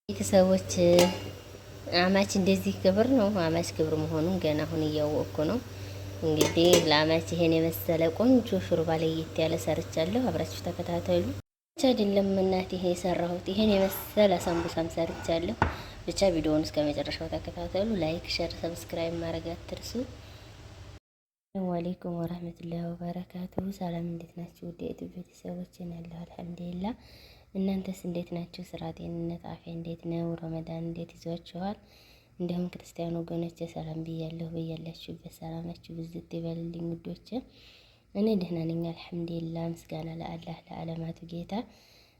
ቤተሰቦች አማች እንደዚህ ክብር ነው። አማች ክብር መሆኑን ገና አሁን እያወቅኩ ነው። እንግዲህ ለአማች ይሄን የመሰለ ቆንጆ ሹርባ ለየት ያለ ሰርቻለሁ። አብራችሁ ተከታተሉ። ብቻ አይደለም እናት ይሄ የሰራሁት ይሄን የመሰለ ሳምቡሳም ሰርቻለሁ። ብቻ ቪዲዮውን እስከ መጨረሻው ተከታተሉ። ላይክ፣ ሼር፣ ሰብስክራይብ ማድረግ አትርሱ። ሰላም አለይኩም ወራህመቱላሂ ወበረካቱሁ። ሰላም እንዴት ናችሁ? ውድ የዩቲዩብ ቤተሰቦች ያለው አልሐምዱሊላህ። እናንተስ እንዴት ናችሁ? ስራ፣ ጤንነት፣ አፍያ እንዴት ነው? ረመዳን እንዴት ይዟችኋል? እንዲሁም ክርስቲያን ወገኖች ሰላም ብያለሁ። በያላችሁበት ሰላማችሁ ብዝት ይበልልኝ ውዶች። እኔ ደህና ነኝ አልሐምዱሊላህ። ምስጋና ለአላህ ለዓለማቱ ጌታ።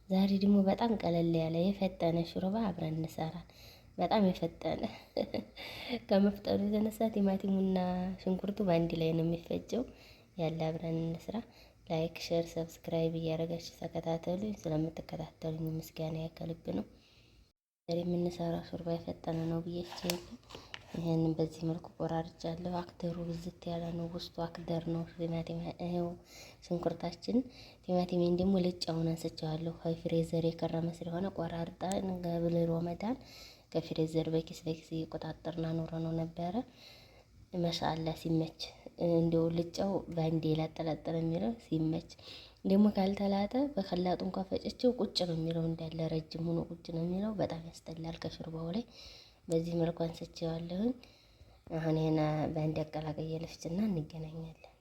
ዛሬ ደግሞ በጣም ቀለል ያለ የፈጠነ ሹርባ አብረን እንሰራለን። በጣም የፈጠነ ከመፍጠኑ የተነሳ ቲማቲሙና ሽንኩርቱ በአንድ ላይ ነው የሚፈጨው። ያለ አብረን እንስራ። ላይክ፣ ሼር፣ ሰብስክራይብ እያደረጋችሁ ተከታተሉኝ። ስለምትከታተሉኝ ምስጋና ያከልብ ነው። ዛሬ የምንሰራው ሹርባ የፈጠነ ነው ብያችኋለሁ። ይሄንን በዚህ መልኩ ቆራርጫለሁ። አክደሩ ብዝት ያለ ነው። ውስጡ አክደር ነው። ቲማቲም ይሄው ሽንኩርታችን ቲማቲሜን ደግሞ ልጫውን አንስቼዋለሁ። ከፍሬዘር የከረመ ስለሆነ ቆራርጣ ገብለ ረመዳን ከፍሬዘር በኪስ እየቆጣጠርና ኖረ ነው ነበረ። ማሻአላ ሲመች እንደው ልጫው ባንዴ ላጠላጠለ የሚለው ሲመች ደግሞ ካልተላጠ በከላጡ እንኳን ፈጨችው ቁጭ ነው የሚለው እንዳለ ረጅም ሆኖ ቁጭ ነው የሚለው። በጣም ያስጠላል ከሹርባው ላይ። በዚህ መልኩ አንስቼዋለሁኝ። አሁን ይሄን ባንዴ አቀላቀየ ልፍጭና እንገናኛለን።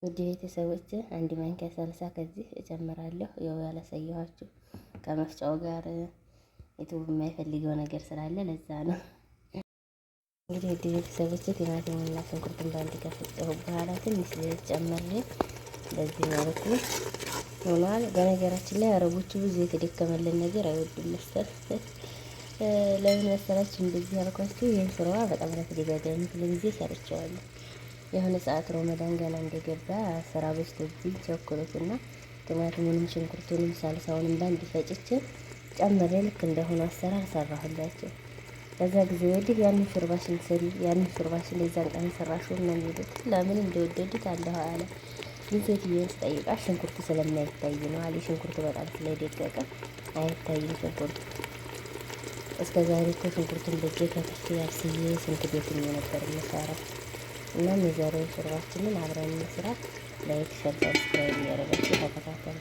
ውድ ቤተሰቦች አንድ ማንኪያ ሰልሳ ከዚህ እጨምራለሁ። ያው ያላሳየኋችሁ ከመፍጫው ጋር ዩቲዩብ የማይፈልገው ነገር ስላለ ለዛ ነው። እንግዲህ ውድ ቤተሰቦች ቲማቲሙንና ሽንኩርቱን በአንድ ከፈጨሁ በኋላ ትንሽ ጨምሬ በዚህ መልኩ ሆኗል። በነገራችን ላይ አረቦቹ ብዙ የተደከመልን ነገር አይወዱም መሰል። ለምን መሰላችሁ እንደዚህ ያልኳችሁ? ይህን ስራዋ በጣም ለተደጋጋሚ ጊዜ ሰርቼዋለሁ። የሆነ ሰዓት ረመዳን ገና እንደገባ ስራ በዝቶብኝ ቸኮሎትና ቲማቲሙንም ሽንኩርቱንም ሳልሳውንም በአንድ ፈጭቼ ጨምሬ ልክ እንደሆነ አሰራር ሰራሁላቸው። ከዛ ጊዜ ወዲህ ያንን ሹርባሽን ስሪ ያንን ሹርባሽን የዛን ቀን ሰራሽው ነው የሚሉት። ለምን እንደወደዱት አለሁ አለ። ግን ሴትዮን ስጠይቃት ሽንኩርቱ ስለማይታይ ነው አለ። ሽንኩርቱ በጣም ስለደቀቀ አይታይም ሽንኩርቱ። እስከ ዛሬ እኮ ሽንኩርቱን በእጄ ከትፌ አብስዬ ስንት ቤትኝ ነበር የምሰራው። እናም የዛሬውን ሹርባችንን አብረን እንስራ። ላይክ፣ ሼር፣ ሰብስክራይብ እያደረጋችሁ ተከታተሉ።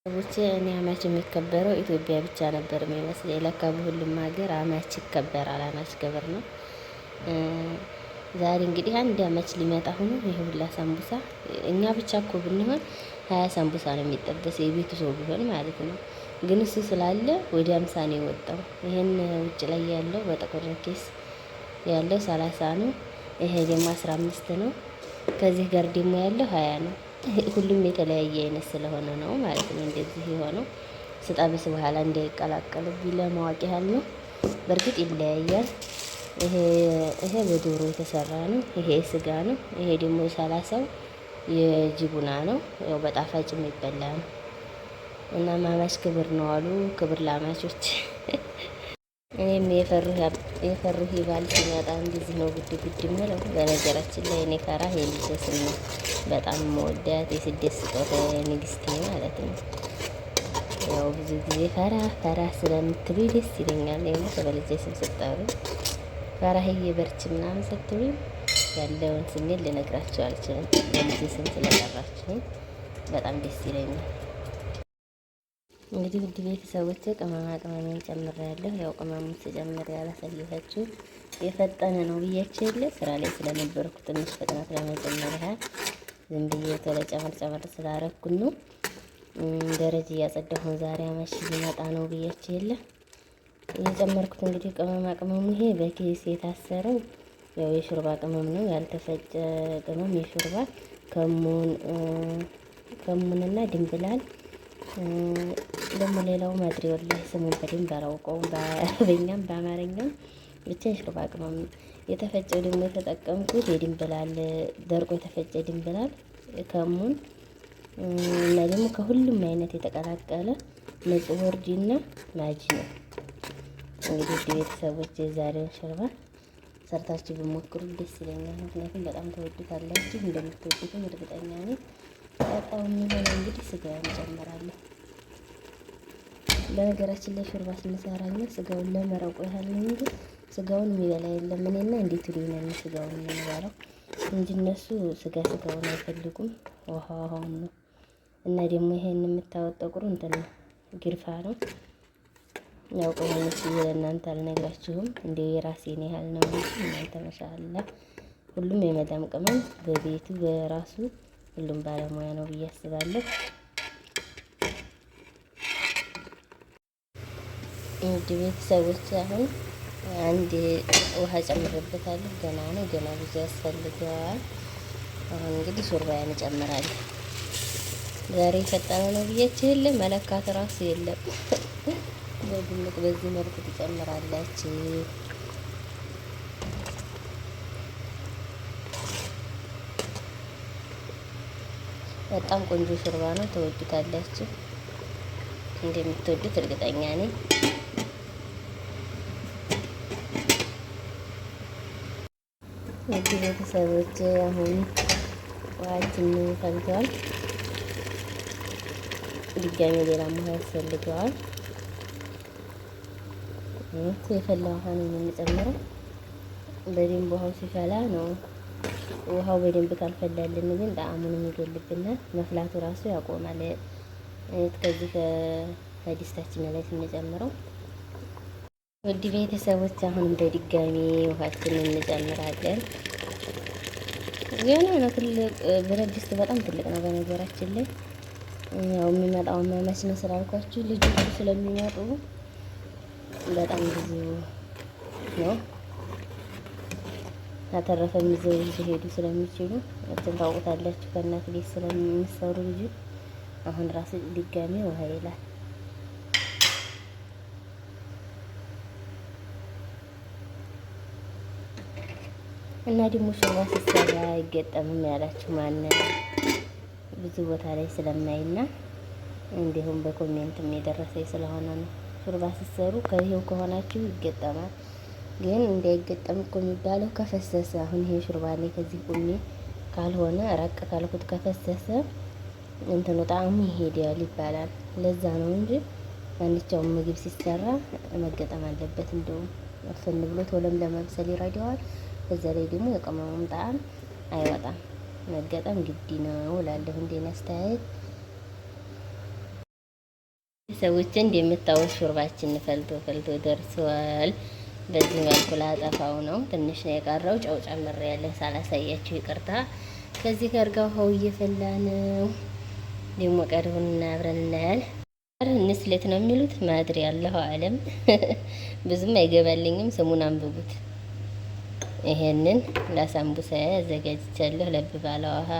ሰዎች እኔ አማች የሚከበረው ኢትዮጵያ ብቻ ነበር የሚመስለኝ። ለካ በሁሉም ሀገር አማች ይከበራል። አማች ክብር ነው። ዛሬ እንግዲህ አንድ አማች ሊመጣ ሆኖ ይሄ ሁላ ሳምቡሳ እኛ ብቻ እኮ ብንሆን 20 ሳምቡሳ ነው የሚጠበስ የቤቱ ሰው ቢሆን ማለት ነው። ግን እሱ ስላለ ወደ 50 ነው የወጣው። ይሄን ውጭ ላይ ያለው በጥቁር ኬስ ያለው 30 ነው። ይሄ ደግሞ 15 ነው። ከዚህ ጋር ደግሞ ያለው 20 ነው። ሁሉም የተለያየ አይነት ስለሆነ ነው ማለት ነው እንደዚህ የሆነው። ስጠብስ በኋላ እንዳይቀላቀልብኝ ለማወቅ ያህል ነው። በእርግጥ ይለያያል። ይሄ በዶሮ የተሰራ ነው። ይሄ ስጋ ነው። ይሄ ደግሞ 30ው የጅቡና ነው። ያው በጣፋጭ የሚበላ ነው። እና አማች ክብር ነው አሉ። ክብር ለአማቾች። እኔም የፈሩህ ባል ሲመጣ እንደዚህ ነው ጉድ ጉድ የምለው። በነገራችን ላይ እኔ ፈራህ የልጄ ስም ነው። በጣም መወዳት የስደት ስጦታ ንግስቴ ማለት ነው። ያው ብዙ ጊዜ ፈራህ ስለምትሉ ደስ ይለኛል። ደግሞ በልጄ ስም ስጠሩ ፈራህዬ በርቺ ምናምን ስትሉ ያለውን ስሜት ልነግራችሁ አልችልም። በልጄ ስም ስለጠራችሁኝ በጣም ደስ ይለኛል። እንግዲህ ውድ ቤተሰቦች ቅመማ ቅመሜን ጨምሬያለሁ። ያው ቅመሙን ስጨምር ያላሳየኋችሁ የፈጠነ ነው ብያችሁ የለ ስራ ላይ ስለነበርኩ ትንሽ ፍጥነት ለመጨመር ያህል ዝም ብዬ ቶሎ ጨመር ስላረኩን ነው። ደረጃ እያጸዳሁ ነው። ዛሬ አማች ሊመጣ ነው ብያችሁ የለ የጨመርኩት እንግዲህ ቅመማ ቅመሙ ይሄ በኬስ የታሰረው ያው የሹርባ ቅመም ነው። ያልተፈጨ ቅመም የሹርባ ከሙንና ድንብላል ደግሞ ሌላው ማድሪው ላይ ስሙን በደንብ አላውቀውም። በአረበኛም በአማርኛም ብቻ የሹርባ ቅመም ነው። የተፈጨው ደግሞ የተጠቀምኩት የድንብላል ደርቆ የተፈጨ ድንብላል ከሙን እና ደግሞ ከሁሉም አይነት የተቀላቀለ ንጹህ ወርዲና ማጂ ነው። እንግዲህ ቤተሰቦች የዛሬውን ሹርባ ሰርታችሁ ብሞክሩ ደስ ይለኛል። ምክንያቱም በጣም ተወዱታላችሁ። እንደምትወዱትም እርግጠኛ ነኝ። ቀጣው የሚሆነው እንግዲህ ስጋውን እንጨምራለሁ። በነገራችን ላይ ሾርባ ስንሰራኛ ስጋውን ለመረቁ ያህል ነው እንጂ ስጋውን የሚበላ የለም። እኔና እንዴት ሊሆን ነው ስጋውን የምንበላው እንጂ እነሱ ስጋውን አይፈልጉም። ውሃውን ነው። እና ደግሞ ይሄን የምታወጥ ጥቁሩ እንትን ነው ግርፋ ነው። ያው ቆመች ለእናንተ አልነግራችሁም። እንዲሁ የራሴን ያህል ነው እንጂ እናንተ ማሻአላ ሁሉም የመዳም ቅመም በቤቱ በራሱ ሁሉም ባለሙያ ነው ብዬ አስባለሁ። እንግዲህ ቤተሰቦች አሁን አንድ ውሃ ጨምርበታለሁ። ገና ነው፣ ገና ብዙ ያስፈልገዋል። አሁን እንግዲህ ሾርባያን እጨምራለሁ። ዛሬ የፈጠነ ነው ብያችሁ የለ መለካት ራሱ የለም። በግምት በዚህ መልኩ ትጨምራላችሁ። በጣም ቆንጆ ሾርባ ነው። ተወዱታላችሁ። እንደምትወዱት እርግጠኛ ነኝ። ውድ ቤተሰቦች አሁን ውሃችን ፈልቷል። ድጋሚ ሌላ ውሃ ያስፈልገዋል። የፈላ ውሃ ነው የምንጨምረው። በደንብ ውሃው ሲፈላ ነው። ውሃው በደንብ ካልፈላልን ግን ጣዕሙን ይገልብናል። መፍላቱ ራሱ ያቆማል። ከዚህ ከዲስታችን ላይ ስንጨምረው ውድ ቤተሰቦች አሁን በድጋሚ ውሃችንን እንጨምራለን። ገና ነው። ትልቅ ብረት ድስት በጣም ትልቅ ነው። በነገራችን ላይ ያው የሚመጣው መች ነው ስላልኳችሁ ልጆቹ ስለሚመጡ በጣም ብዙ ነው። ከተረፈ ይዘው ሊሄዱ ስለሚችሉ እንትን ታውቁታላችሁ። ከእናት ቤት ስለሚሰሩ ልጅ አሁን ራሱ ድጋሚ ውሃ ይላል። እና ደግሞ ሾርባ ሲሰራ አይገጠምም ያላችሁ ማንን ብዙ ቦታ ላይ ስለማይና እንዲሁም በኮሜንትም የደረሰኝ ስለሆነ ነው። ሾርባ ሲሰሩ ከይሄው ከሆናችሁ ይገጠማል። ግን እንዳይገጠም እኮ የሚባለው ከፈሰሰ። አሁን ይሄ ሾርባ ላይ ከዚህ ቁሜ ካልሆነ ረቅ ካልኩት ከፈሰሰ እንትኑ ጣዕሙ ይሄዳል ይባላል። ለዛ ነው እንጂ ማንኛውም ምግብ ሲሰራ መገጠም አለበት። እንደውም እፍን ብሎ ቶሎም ለመብሰል ይረዳዋል። በዛ ላይ ደግሞ የቅመሙም ጣዕም አይወጣም። መገጠም ግድ ነው እላለሁ። እንደኔ አስተያየት ሰዎች እንደምታውቁት ሾርባችን ፈልቶ ደርሷል። በዚህ መልኩ ላጠፋው ነው። ትንሽ ነው የቀረው። ጨው ጨምሬያለሁ ሳላሳያችሁ ይቅርታ። ከዚህ ጋር ውሃው እየፈላ ነው። ደግሞ ቀርቡን አብረን እናያለን። ንስሌት ነው የሚሉት ማድሪ ያለው ዓለም ብዙም አይገባልኝም። ስሙን አንብቡት። ይሄንን ለሳምቡሳዬ አዘጋጅቻለሁ። ለብ ባለ ውሃ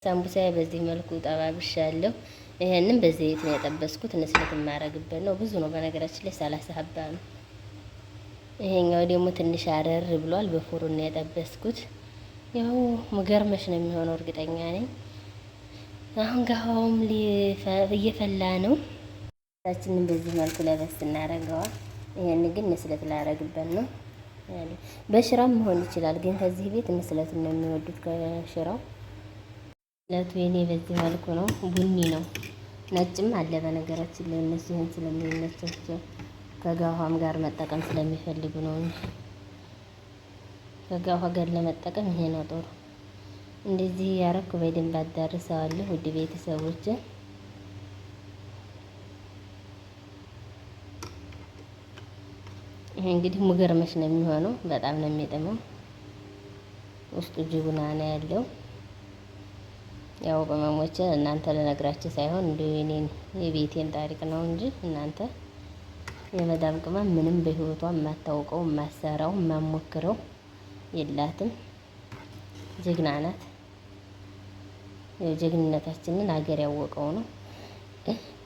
ሳምቡሳዬ በዚህ መልኩ ጠባብሻለሁ። ይሄንን በዘይት ነው የጠበስኩት። ንስለት የማረግበት ነው። ብዙ ነው በነገራችን ላይ 30 ሀባ ነው። ይሄኛው ደግሞ ትንሽ አረር ብሏል። በፉሩን ነው የጠበስኩት። ያው ሙገርመሽ ነው የሚሆነው እርግጠኛ ነኝ። አሁን ጋውም እየፈላ ነው። ታችንን በዚህ መልኩ ለበስ እናረጋዋል። ይሄን ግን ንስለት ላረግበት ነው። በሽራም መሆን ይችላል፣ ግን ከዚህ ቤት ንስለት ነው የሚወዱት ከሽራው። ለቱ የኔ በዚህ መልኩ ነው። ቡኒ ነው፣ ነጭም አለ በነገራችን ላይ እነሱ ይሄን ስለሚመቻቸው ከጋዋም ጋር መጠቀም ስለሚፈልጉ ነው እንጂ ከጋዋ ጋር ለመጠቀም ይሄ ነው ጥሩ። እንደዚህ ያረኩ በደንብ አዳርሰዋለሁ። ውድ ቤተሰቦች ይሄ እንግዲህ ሙገርመሽ ነው የሚሆነው። በጣም ነው የሚጥመው። ውስጡ ጅቡና ነው ያለው። ያው ቅመሞቼ እናንተ ለነግራችሁ ሳይሆን እንደው የኔን የቤቴን ታሪክ ነው እንጂ እናንተ የመዳም ቅመም ምንም በህይወቷ የማታውቀው የማሰራው የማሞክረው የላትም። ጀግና ናት። የጀግንነታችንን አገር ያወቀው ነው።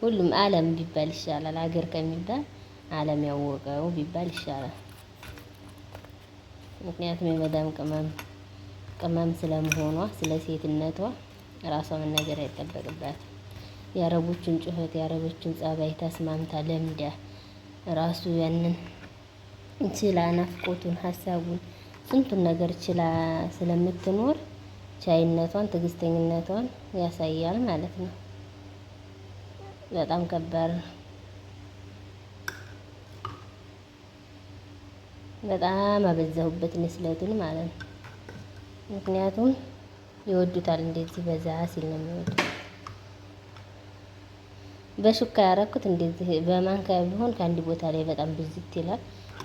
ሁሉም ዓለም ቢባል ይሻላል አገር ከሚባል ዓለም ያወቀው ቢባል ይሻላል። ምክንያቱም የመዳም ቅመም ስለመሆኗ ስለ ሴትነቷ ራሷ መናገር አይጠበቅባትም። የአረቦችን ጩኸት የአረቦችን ጸባይ ተስማምታ ለምዳ ራሱ ያንን ችላ ናፍቆቱን ሀሳቡን ስንቱን ነገር ችላ ስለምትኖር ቻይነቷን ትዕግስተኝነቷን ያሳያል ማለት ነው። በጣም ከባድ በጣም አበዛሁበት ንስለቱን ማለት ነው። ምክንያቱም ይወዱታል እንደዚህ በዛ ሲል ነው የሚወዱት። በሹካ ያረኩት እንደዚህ በማንኪያ ቢሆን ከአንድ ቦታ ላይ በጣም ብዝት ይላል።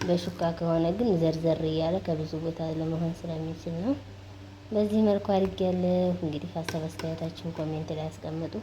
በሹካ ከሆነ ግን ዘርዘር እያለ ከብዙ ቦታ ለመሆን ስለሚችል ነው። በዚህ መልኩ አድርጌያለሁ። እንግዲህ ሀሳብ አስተያየታችሁን ኮሜንት ላይ አስቀምጡ።